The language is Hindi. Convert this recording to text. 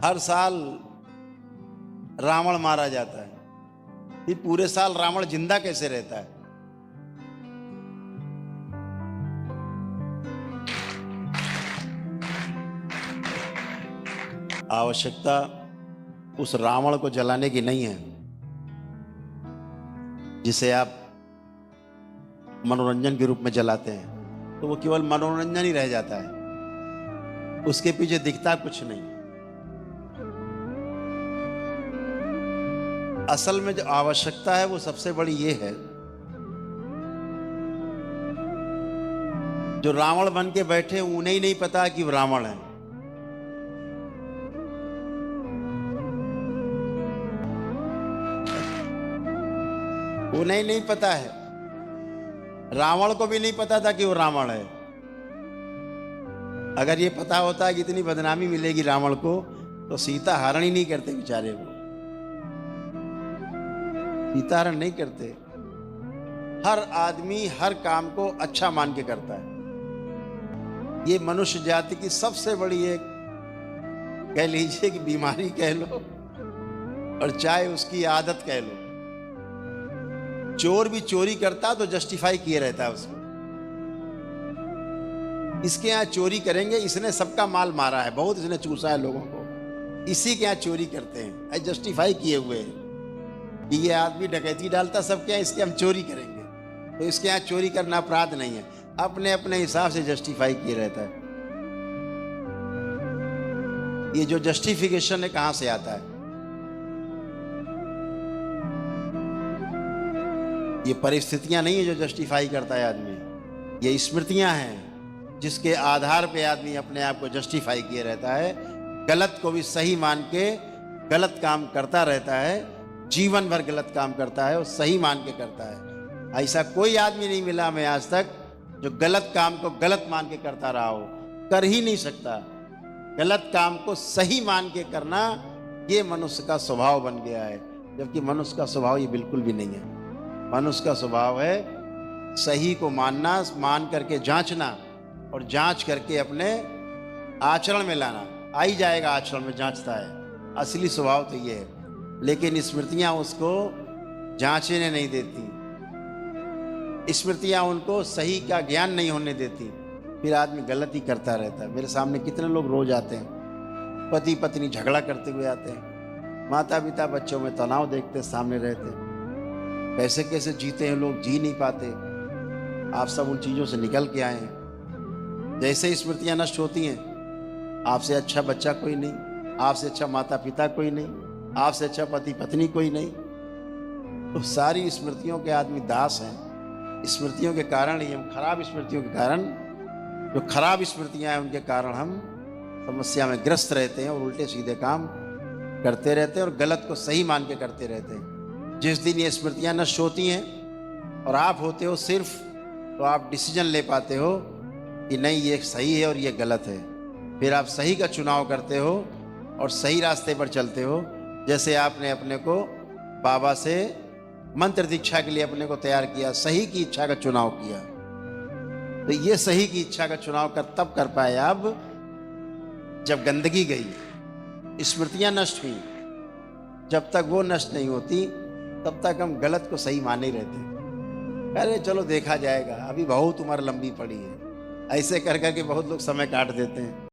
हर साल रावण मारा जाता है, फिर पूरे साल रावण जिंदा कैसे रहता है? आवश्यकता उस रावण को जलाने की नहीं है जिसे आप मनोरंजन के रूप में जलाते हैं, तो वो केवल मनोरंजन ही रह जाता है, उसके पीछे दिखता कुछ नहीं। असल में जो आवश्यकता है वो सबसे बड़ी ये है, जो रावण बन के बैठे उन्हें ही नहीं पता कि वो रावण है। उन्हें नहीं पता है, रावण को भी नहीं पता था कि वो रावण है। अगर ये पता होता कि इतनी बदनामी मिलेगी रावण को, तो सीता हरण ही नहीं करते बेचारे को, सीता हरण नहीं करते। हर आदमी हर काम को अच्छा मान के करता है। ये मनुष्य जाति की सबसे बड़ी एक, कह लीजिए कि बीमारी कह लो, और चाहे उसकी आदत कह लो। चोर भी चोरी करता तो जस्टिफाई किए रहता है उसको, इसके यहाँ चोरी करेंगे, इसने सबका माल मारा है, बहुत इसने चूसा है लोगों को, इसी के यहाँ चोरी करते हैं, जस्टिफाई किए हुए हैं कि ये आदमी डकैती डालता सबके यहाँ, इसके हम चोरी करेंगे, तो इसके यहाँ चोरी करना अपराध नहीं है। अपने अपने हिसाब से जस्टिफाई किए रहता है। ये जो जस्टिफिकेशन है कहां से आता है? ये परिस्थितियां नहीं है जो जस्टिफाई करता है आदमी, ये स्मृतियां हैं जिसके आधार पे आदमी अपने आप को जस्टिफाई किए रहता है, गलत को भी सही मान के गलत काम करता रहता है, जीवन भर गलत काम करता है और सही मान के करता है। ऐसा कोई आदमी नहीं मिला हमें आज तक जो गलत काम को गलत मान के करता रहा हो, कर ही नहीं सकता। गलत काम को सही मान के करना ये मनुष्य का स्वभाव बन गया है, जबकि मनुष्य का स्वभाव ये बिल्कुल भी नहीं है। मनुष्य का स्वभाव है सही को मानना, मान करके जांचना और जांच करके अपने आचरण में लाना। आ ही जाएगा आचरण में, जांचता है, असली स्वभाव तो ये है। लेकिन स्मृतियां उसको जांचने नहीं देती, स्मृतियां उनको सही का ज्ञान नहीं होने देती, फिर आदमी गलत ही करता रहता है। मेरे सामने कितने लोग रोज आते हैं, पति पत्नी झगड़ा करते हुए आते हैं, माता पिता बच्चों में तनाव देखते सामने रहते, कैसे कैसे जीते हैं लोग, जी नहीं पाते। आप सब उन चीज़ों से निकल के आए हैं। जैसे स्मृतियां नष्ट होती हैं, आपसे अच्छा बच्चा कोई नहीं, आपसे अच्छा माता पिता कोई नहीं, आपसे अच्छा पति पत्नी कोई नहीं, तो सारी स्मृतियों के आदमी दास हैं। स्मृतियों के कारण ही हम, खराब स्मृतियों के कारण, जो खराब स्मृतियां हैं उनके कारण हम समस्या में ग्रस्त रहते हैं और उल्टे सीधे काम करते रहते हैं और गलत को सही मान के करते रहते हैं। जिस दिन ये स्मृतियां नष्ट होती हैं और आप होते हो सिर्फ, तो आप डिसीजन ले पाते हो कि नहीं ये सही है और ये गलत है, फिर आप सही का चुनाव करते हो और सही रास्ते पर चलते हो। जैसे आपने अपने को बाबा से मंत्र दीक्षा के लिए अपने को तैयार किया, सही की इच्छा का चुनाव किया, तो ये सही की इच्छा का चुनाव तब कर पाए आप जब गंदगी गई, स्मृतियां नष्ट हुई। जब तक वो नष्ट नहीं होती तब तक हम गलत को सही माने ही रहते। अरे चलो देखा जाएगा, अभी बहुत उम्र लंबी पड़ी है, ऐसे कर करके बहुत लोग समय काट देते हैं।